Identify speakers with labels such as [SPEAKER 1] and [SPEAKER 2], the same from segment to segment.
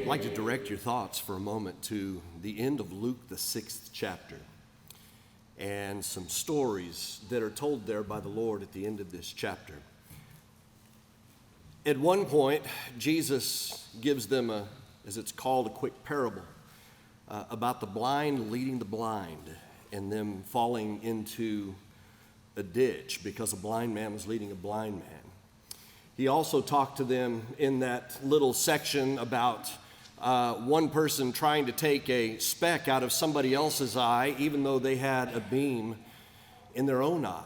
[SPEAKER 1] I'd like to direct your thoughts for a moment to the end of Luke, the 6th chapter, and some stories that are told there by the Lord at the end of this chapter. At one point, Jesus gives them as it's called, a quick parable about the blind leading the blind and them falling into a ditch because a blind man was leading a blind man. He also talked to them in that little section about one person trying to take a speck out of somebody else's eye, even though they had a beam in their own eye.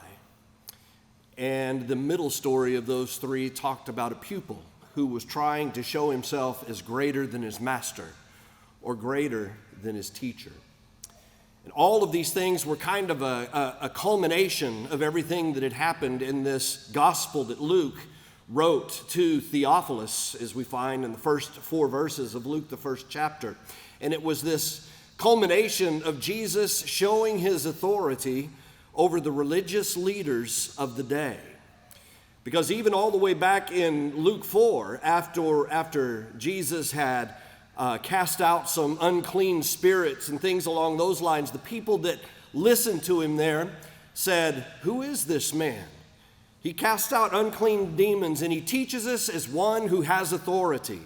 [SPEAKER 1] And the middle story of those three talked about a pupil who was trying to show himself as greater than his master or greater than his teacher. And all of these things were kind of a culmination of everything that had happened in this gospel that Luke wrote to Theophilus, as we find in the first 4 verses of Luke, the first chapter. And it was this culmination of Jesus showing his authority over the religious leaders of the day. Because even all the way back in Luke 4, after Jesus had cast out some unclean spirits and things along those lines, the people that listened to him there said, "Who is this man? He casts out unclean demons, and he teaches us as one who has authority."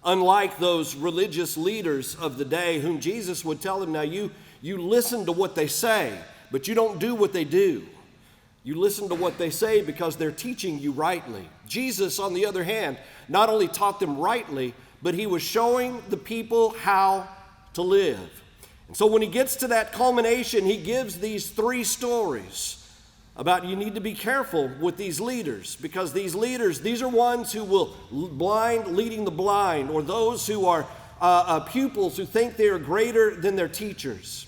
[SPEAKER 1] Unlike those religious leaders of the day whom Jesus would tell them, now you listen to what they say, but you don't do what they do. You listen to what they say because they're teaching you rightly. Jesus, on the other hand, not only taught them rightly, but he was showing the people how to live. And so when he gets to that culmination, he gives these 3 stories about you need to be careful with these leaders, because these leaders, these are ones who will blind leading the blind, or those who are pupils who think they are greater than their teachers.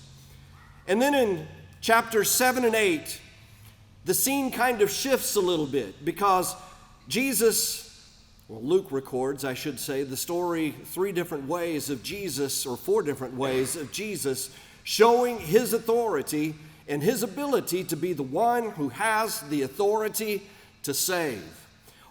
[SPEAKER 1] And then in chapters 7 and 8, the scene kind of shifts a little bit, because Luke records, I should say, the story 3 different ways of Jesus, or 4 different ways of Jesus showing his authority and his ability to be the one who has the authority to save.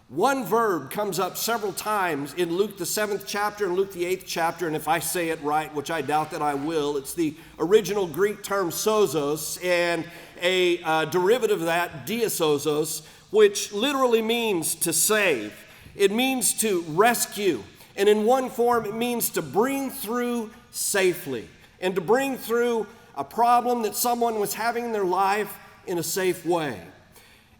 [SPEAKER 1] One verb comes up several times in Luke the 7th chapter and Luke the 8th chapter, and if I say it right, which I doubt that I will, it's the original Greek term sozos, and a derivative of that, diasozos, which literally means to save. It means to rescue, and in one form it means to bring through safely, and to bring through a problem that someone was having in their life in a safe way.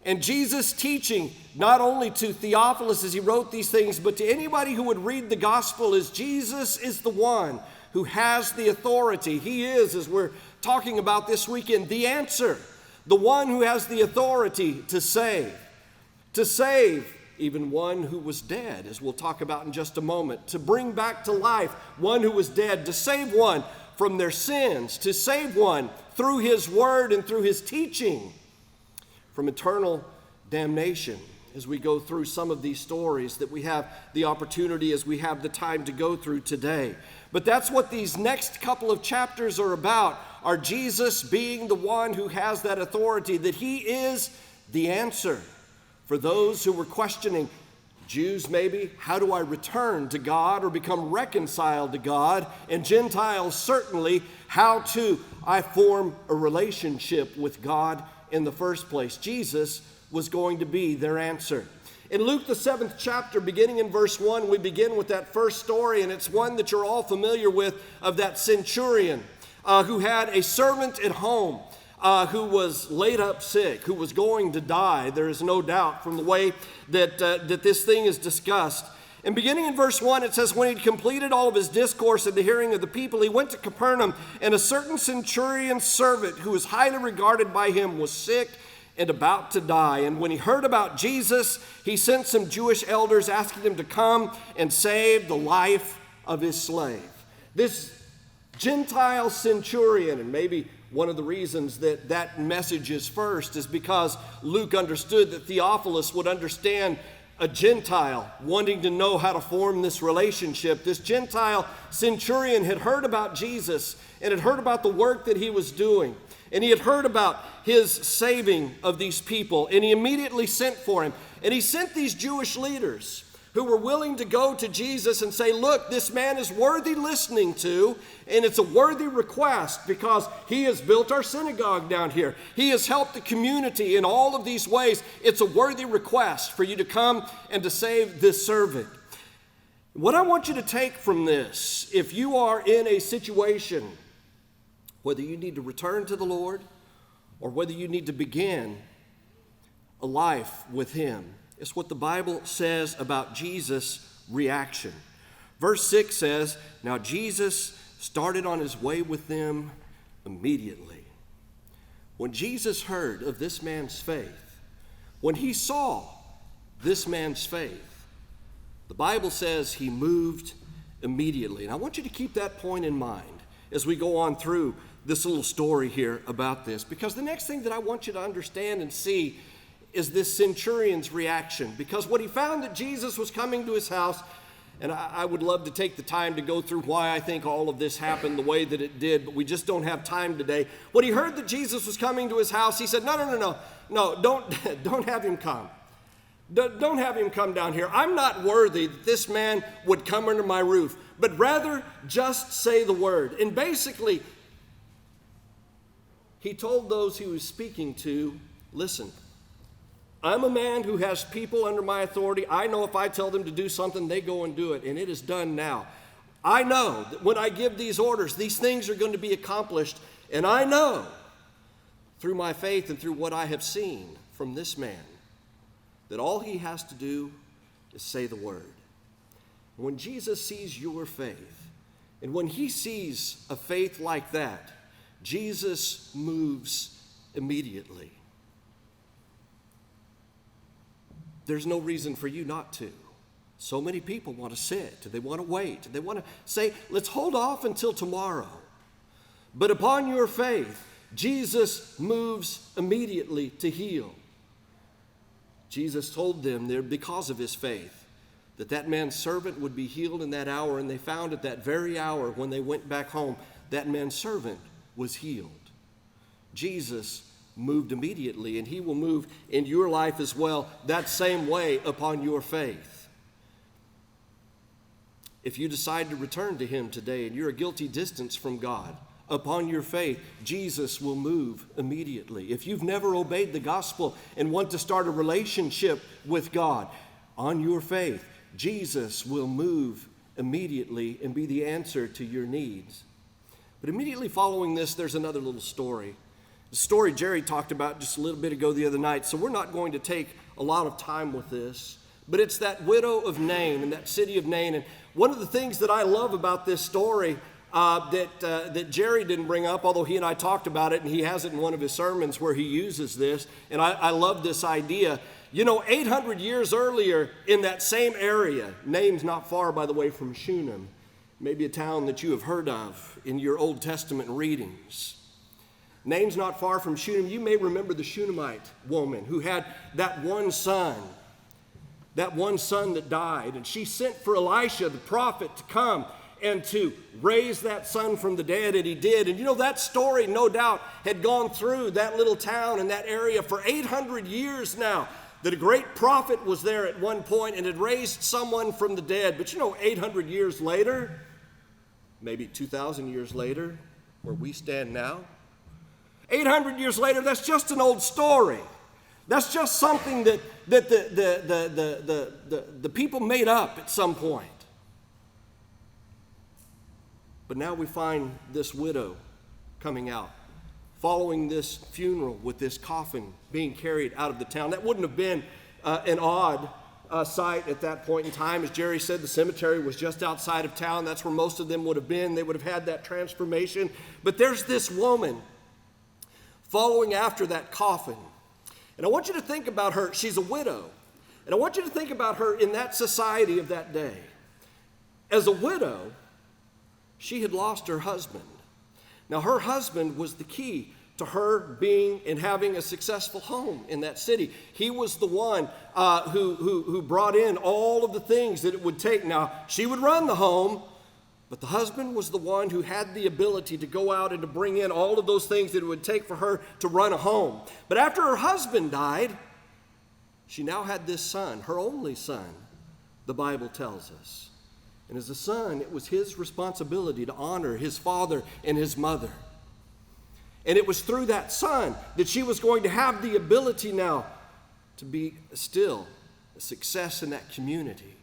[SPEAKER 1] And Jesus' teaching, not only to Theophilus as he wrote these things, but to anybody who would read the gospel, is Jesus is the one who has the authority. He is, as we're talking about this weekend, the answer, the one who has the authority to save even one who was dead, as we'll talk about in just a moment, to bring back to life one who was dead, to save one from their sins, to save one through his word and through his teaching from eternal damnation. As we go through some of these stories that we have the opportunity, as we have the time to go through today. But that's what these next couple of chapters are about, are Jesus being the one who has that authority, that he is the answer for those who were questioning, Jews maybe, how do I return to God or become reconciled to God? And Gentiles certainly, how do I form a relationship with God in the first place? Jesus was going to be their answer. In Luke the 7th chapter, beginning in verse 1, we begin with that first story, and it's one that you're all familiar with, of that centurion who had a servant at home who was laid up sick, who was going to die. There is no doubt from the way that this thing is discussed. And beginning in verse 1, it says, when he'd completed all of his discourse in the hearing of the people, he went to Capernaum, and a certain centurion's servant, who was highly regarded by him, was sick and about to die. And when he heard about Jesus, he sent some Jewish elders asking him to come and save the life of his slave. This Gentile centurion, and maybe one of the reasons that message is first is because Luke understood that Theophilus would understand a Gentile wanting to know how to form this relationship. This Gentile centurion had heard about Jesus and had heard about the work that he was doing. And he had heard about his saving of these people. And he immediately sent for him. And he sent these Jewish leaders who were willing to go to Jesus and say, look, this man is worthy listening to, and it's a worthy request because he has built our synagogue down here. He has helped the community in all of these ways. It's a worthy request for you to come and to save this servant. What I want you to take from this, if you are in a situation, whether you need to return to the Lord or whether you need to begin a life with him, it's what the Bible says about Jesus' reaction. Verse 6 says, now Jesus started on his way with them immediately. When Jesus heard of this man's faith, when he saw this man's faith, the Bible says he moved immediately. And I want you to keep that point in mind as we go on through this little story here about this, because the next thing that I want you to understand and see is this centurion's reaction. Because when he found that Jesus was coming to his house, and I would love to take the time to go through why I think all of this happened the way that it did, but we just don't have time today. When he heard that Jesus was coming to his house, he said, no, don't have him come. Don't have him come down here. I'm not worthy that this man would come under my roof, but rather just say the word. And basically, he told those he was speaking to, listen, I'm a man who has people under my authority. I know if I tell them to do something, they go and do it, and it is done now. I know that when I give these orders, these things are going to be accomplished, and I know through my faith and through what I have seen from this man that all he has to do is say the word. When Jesus sees your faith, and when he sees a faith like that, Jesus moves immediately. There's no reason for you not to. So many people want to sit, they want to wait, they want to say, let's hold off until tomorrow. But upon your faith, Jesus moves immediately to heal. Jesus told them there, because of his faith, that man's servant would be healed in that hour, and they found at that very hour when they went back home, that man's servant was healed. Jesus moved immediately, and he will move in your life as well that same way upon your faith. If you decide to return to him today and you're a guilty distance from God, upon your faith, Jesus will move immediately. If you've never obeyed the gospel and want to start a relationship with God, on your faith, Jesus will move immediately and be the answer to your needs. But immediately following this, there's another little story. The story Jerry talked about just a little bit ago the other night, so we're not going to take a lot of time with this. But it's that widow of Nain in that city of Nain. And one of the things that I love about this story that Jerry didn't bring up, although he and I talked about it, and he has it in one of his sermons where he uses this, and I love this idea. You know, 800 years earlier in that same area, Nain's not far, by the way, from Shunem, maybe a town that you have heard of in your Old Testament readings. Nain's not far from Shunem. You may remember the Shunammite woman who had that one son that died, and she sent for Elisha, the prophet, to come and to raise that son from the dead, and he did. And you know, that story, no doubt, had gone through that little town and that area for 800 years now, that a great prophet was there at one point and had raised someone from the dead. But you know, 800 years later, maybe 2,000 years later, where we stand now, 800 years later, that's just an old story. That's just something that the people made up at some point. But now we find this widow coming out, following this funeral with this coffin being carried out of the town. That wouldn't have been an odd sight at that point in time. As Jerry said, the cemetery was just outside of town. That's where most of them would have been. They would have had that transformation. But there's this woman following after that coffin. And I want you to think about her. She's a widow. And I want you to think about her in that society of that day. As a widow, she had lost her husband. Now, her husband was the key to her being and having a successful home in that city. He was the one who brought in all of the things that it would take. Now, she would run the home, but the husband was the one who had the ability to go out and to bring in all of those things that it would take for her to run a home. But after her husband died, she now had this son, her only son, the Bible tells us. And as a son, it was his responsibility to honor his father and his mother. And it was through that son that she was going to have the ability now to be still a success in that community,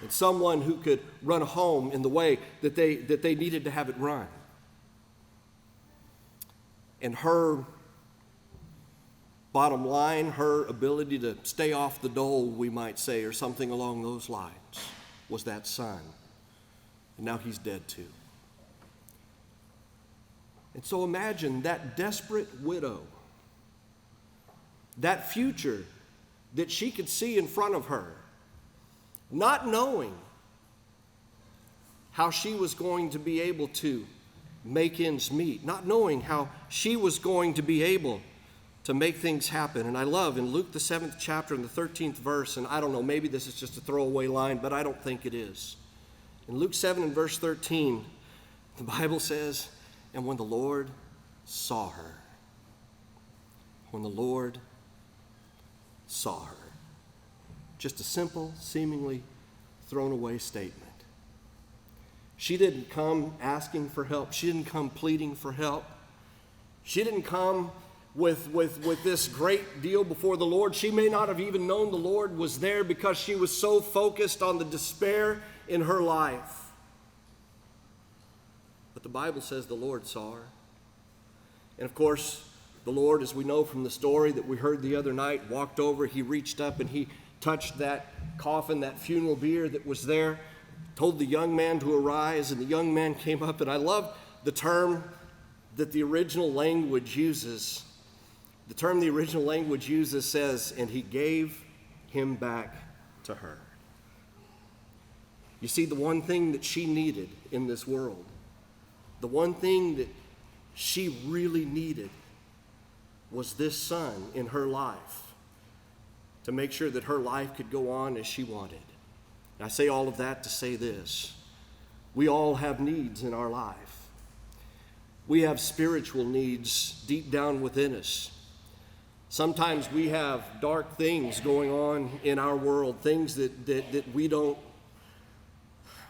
[SPEAKER 1] and someone who could run a home in the way that they needed to have it run. And her bottom line, her ability to stay off the dole, we might say, or something along those lines, was that son. And now he's dead too. And so imagine that desperate widow, that future that she could see in front of her, not knowing how she was going to be able to make ends meet, not knowing how she was going to be able to make things happen. And I love in Luke the 7th chapter and the 13th verse, and I don't know, maybe this is just a throwaway line, but I don't think it is. In Luke 7 and verse 13, the Bible says, and when the Lord saw her, when the Lord saw her. Just a simple, seemingly thrown away statement. She didn't come asking for help. She didn't come pleading for help. She didn't come with this great deal before the Lord. She may not have even known the Lord was there because she was so focused on the despair in her life. But the Bible says the Lord saw her. And of course, the Lord, as we know from the story that we heard the other night, walked over, he reached up and he touched that coffin, that funeral bier that was there, told the young man to arise, and the young man came up. And I love the term that the original language uses. The term the original language uses says, and he gave him back to her. You see, the one thing that she needed in this world, the one thing that she really needed was this son in her life to make sure that her life could go on as she wanted. And I say all of that to say this. We all have needs in our life. We have spiritual needs deep down within us. Sometimes we have dark things going on in our world, things that we don't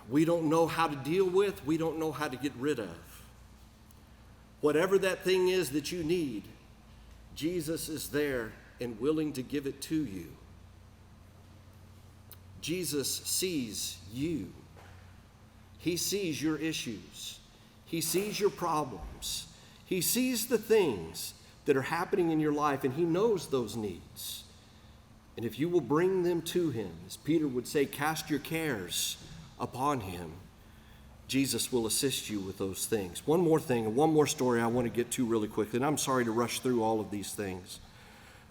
[SPEAKER 1] know how to deal with, we don't know how to get rid of. Whatever that thing is that you need, Jesus is there and willing to give it to you. Jesus sees you. He sees your issues. He sees your problems. He sees the things that are happening in your life, and he knows those needs. And if you will bring them to him, as Peter would say, cast your cares upon him, Jesus will assist you with those things. One more thing, and one more story I want to get to really quickly, and I'm sorry to rush through all of these things.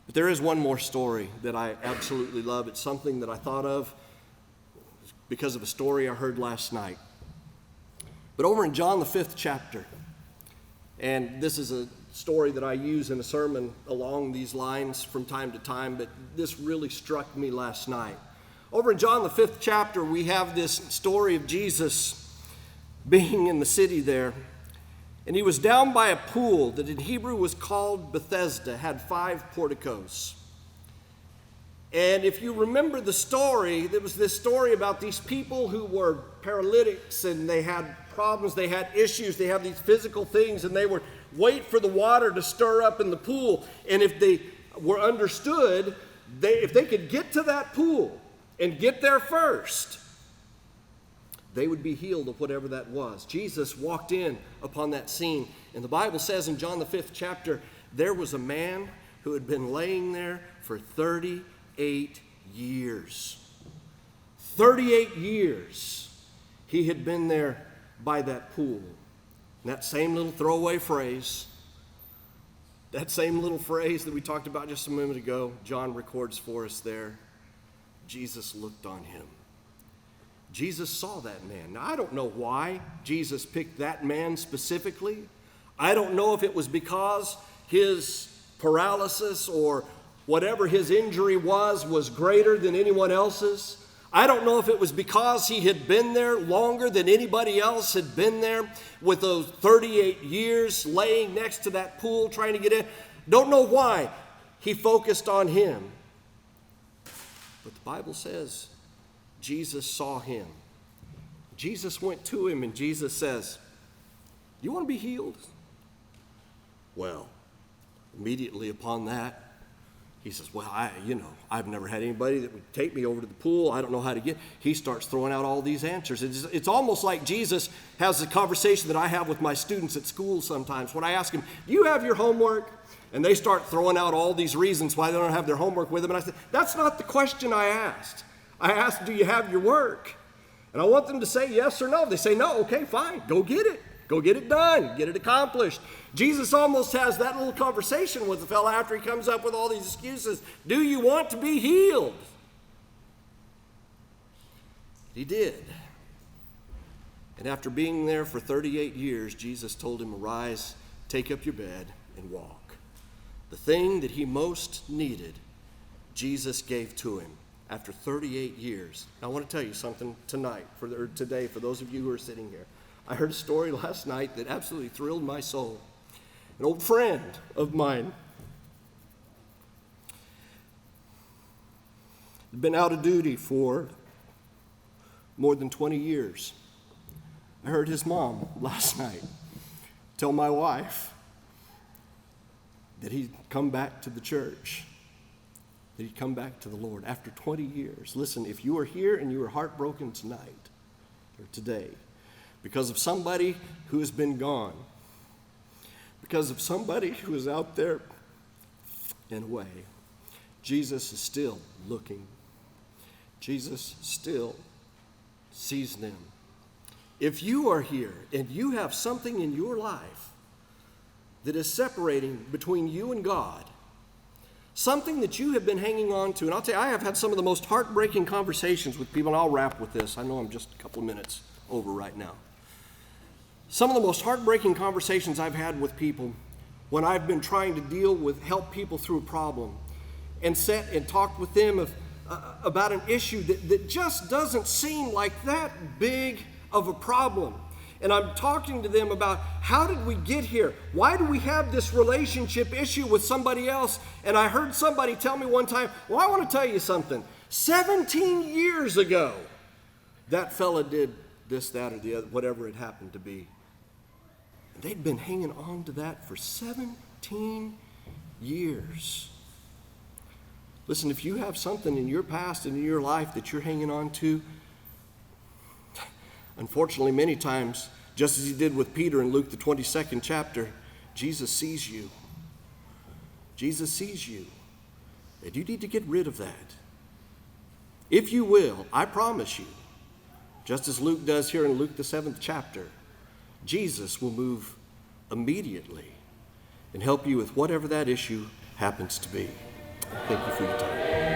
[SPEAKER 1] But there is one more story that I absolutely love. It's something that I thought of because of a story I heard last night. But over in John the 5th chapter, and this is a story that I use in a sermon along these lines from time to time, but this really struck me last night. Over in John the 5th chapter, we have this story of Jesus being in the city there, and he was down by a pool that in Hebrew was called Bethesda, had 5 porticos. And if you remember the story, there was this story about these people who were paralytics, and they had problems, they had issues, they had these physical things, and they would wait for the water to stir up in the pool. And if they were understood, if they could get to that pool and get there first, they would be healed of whatever that was. Jesus walked in upon that scene. And the Bible says in John the 5th chapter, there was a man who had been laying there for 38 years. 38 years he had been there by that pool. And that same little throwaway phrase, that same little phrase that we talked about just a moment ago, John records for us there. Jesus looked on him. Jesus saw that man. Now, I don't know why Jesus picked that man specifically. I don't know if it was because his paralysis or whatever his injury was greater than anyone else's. I don't know if it was because he had been there longer than anybody else had been there with those 38 years laying next to that pool trying to get in. Don't know why he focused on him. But the Bible says Jesus saw him. Jesus went to him and Jesus says, "You want to be healed?" Well, immediately upon that, he says, "Well, I've never had anybody that would take me over to the pool. I don't know how to get." He starts throwing out all these answers. It's almost like Jesus has a conversation that I have with my students at school sometimes. When I ask them, "Do you have your homework?" And they start throwing out all these reasons why they don't have their homework with them. And I said, "That's not the question I asked. I asked, do you have your work?" And I want them to say yes or no. They say no. Okay, fine. Go get it. Go get it done. Get it accomplished. Jesus almost has that little conversation with the fella after he comes up with all these excuses. Do you want to be healed? He did. And after being there for 38 years, Jesus told him, "Arise, take up your bed, and walk." The thing that he most needed, Jesus gave to him after 38 years. Now, I want to tell you something today, for those of you who are sitting here. I heard a story last night that absolutely thrilled my soul. An old friend of mine had been out of duty for more than 20 years. I heard his mom last night tell my wife that he'd come back to the church, that he'd come back to the Lord after 20 years. Listen, if you are here and you are heartbroken tonight or today because of somebody who has been gone, because of somebody who is out there and away, Jesus is still looking. Jesus still sees them. If you are here and you have something in your life that is separating between you and God, something that you have been hanging on to, and I'll tell you, I have had some of the most heartbreaking conversations with people, and I'll wrap with this. I know I'm just a couple of minutes over right now. Some of the most heartbreaking conversations I've had with people when I've been trying to help people through a problem and sat and talked with them about an issue that just doesn't seem like that big of a problem. And I'm talking to them about, how did we get here? Why do we have this relationship issue with somebody else? And I heard somebody tell me one time, "Well, I want to tell you something. 17 years ago, that fella did this, that, or the other, whatever it happened to be." And they'd been hanging on to that for 17 years. Listen, if you have something in your past and in your life that you're hanging on to, unfortunately, many times, just as he did with Peter in Luke, the 22nd chapter, Jesus sees you. Jesus sees you. And you need to get rid of that. If you will, I promise you, just as Luke does here in Luke, the 7th chapter, Jesus will move immediately and help you with whatever that issue happens to be. Thank you for your time.